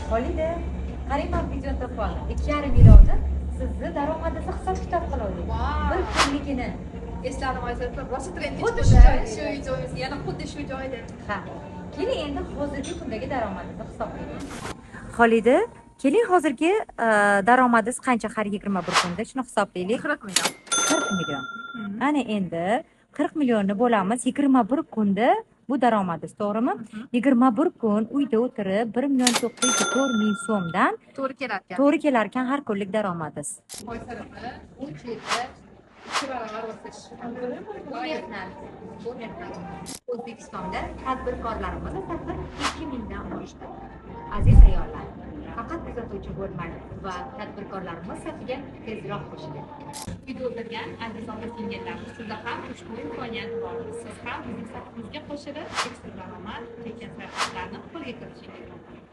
Xolida, qarang, men videoni topib oldim. 2,5 milliondan sizni daromadingizni hisob-kitob qildik. Vau. Bir kunligini. Esladim aytib, rosa trendga Xuddi chiqdi. shu joyda. Shu videomiz yana xuddi shu joyda. Ha. Keling endi hozirgi kundagi daromadingizni hisoblaylik. Xolida, keling hozirgi daromadingiz qancha har 21 kunda shuni hisoblaylik. 40 million. 40 million. Ana endi 40 millionni bo'lamiz 21 kunda bu daromadingiz, to'g'rimi? 21 kun uyda o'tirib 1,904,000 so'mdan To'g'ri kelar ekan. to'g'ri kelar ekan har kunlik daromadingiz. Foizlarni 3 yilda 2 barobar o'sish. Bu mehnat. O'zbekistonda tadbirkorlarimiz safi 2 mingdan oshdi. Aziz ayollar, faqat kuzatuvchi bo'lmang va tadbirkorlarimiz safiga tezroq qo'shiling. Uyda o'tirgan aziz opa-singillarimiz, sizda ham ushbu imkoniyat bor. Siz ham bizning safimizga qo'shilib, ekstra daromad, tekin sayohatlarni qo'lga kiritishingiz mumkin.